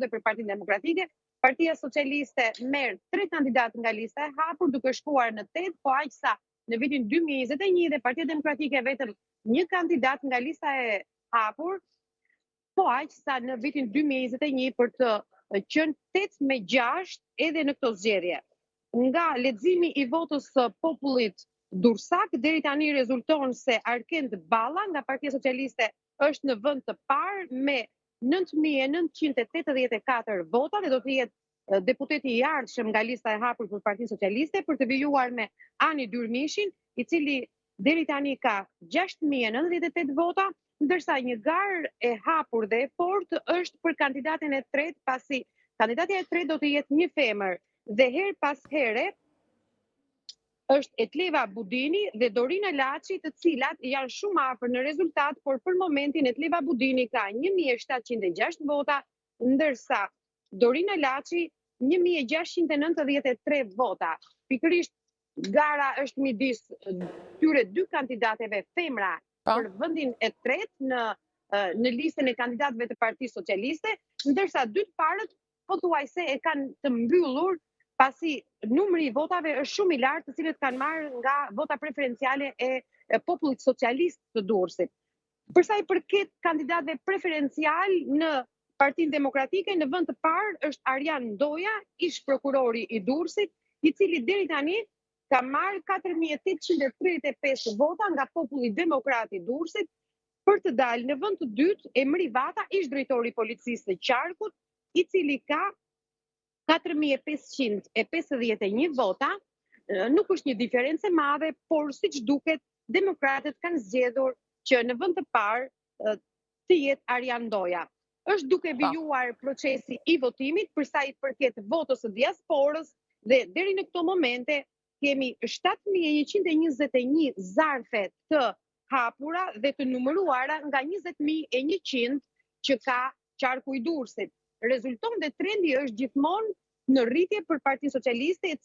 dhe për Partinë Demokratike. Partia Socialiste merr 3 kandidatë nga lista e hapur, duke shkuar në 8, po aq sa në vitin 2021 dhe Partia Demokratike vetëm 1 kandidat nga lista e hapur, po aq sa në vitin 2021 për të qenë 8-6 edhe në këto zgjedhje. Nga leximi i votës së popullit dursak, deri tani rezulton se Arkend Balla nga Partia Socialiste është në vend të parë me 9.984 vota dhe do të jetë deputeti i ardhshëm nga lista e hapur për Partinë Socialiste për të vijuar me Ani Dyrmishin, i cili deri tani ka 6.098 vota, ndërsa një garë e hapur dhe e fortë është për kandidatin e tretë, pasi kandidatja e tretë do të jetë një femër dhe her pas here është Etleva Budini dhe Dorina Laçi, të cilat janë shumë afër në rezultat, por për momentin Etleva Budini ka 1.706 vota, ndërsa Dorina Laçi 1.693 vota. Pikërisht gara është midis tyre 2 kandidateve femra për vendin e tretë në listën e kandidatëve të Partisë Socialiste, ndërsa 2 të parët pothuajse e kanë të mbyllur, pasi numri i votave është shumë i lartë, të cilët kanë marrë nga vota preferenciale e popullit socialist të Durrësit. Për sa i përket kandidatëve preferencial në Partinë Demokratike, në vend të parë është Arjan Ndoja, ish prokurori i Durrësit, i cili deri tani ka marrë 4.835 vota nga populli demokrat i Durrësit, për të dalë në vend të dytë Emri Vata, ish drejtori i policisë së Qarkut, i cili ka 4.551 vota. Nuk është një diferencë e madhe, por siç duket, demokratët kanë zgjedhur që në vend të parë të jetë Arjan Ndoja. Është duke vijuar procesi i votimit për sa i përket votës së diasporës dhe deri në këto momente kemi 7.121 zarfe të hapura dhe të numëruara nga 20.100 që ka Qarku i Durrësit. Rezulton dhe trendi është gjithmonë në rritje për Partinë Socialiste, e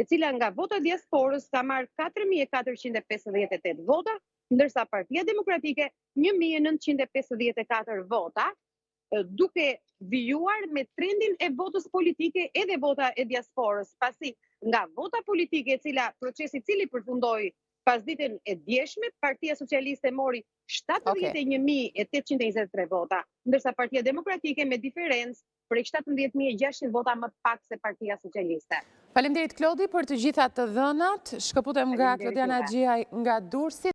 cila nga vota diasporës ka marrë 4.458 vota, ndërsa Partia Demokratike 1.954 vota, duke vijuar me trendin e votës politike edhe vota e diasporës, pasi nga vota politike, procesi i cili përfundoi pas ditën e djeshme, Partia Socialiste mori 71.823 vota, ndërsa Partia Demokratike me diferencë prej 17.600 vota më pak se Partia Socialiste. Faleminderit Klodi për të gjitha të dhënat. Shkëputem nga Klodiana Xhiaj nga Durrësi.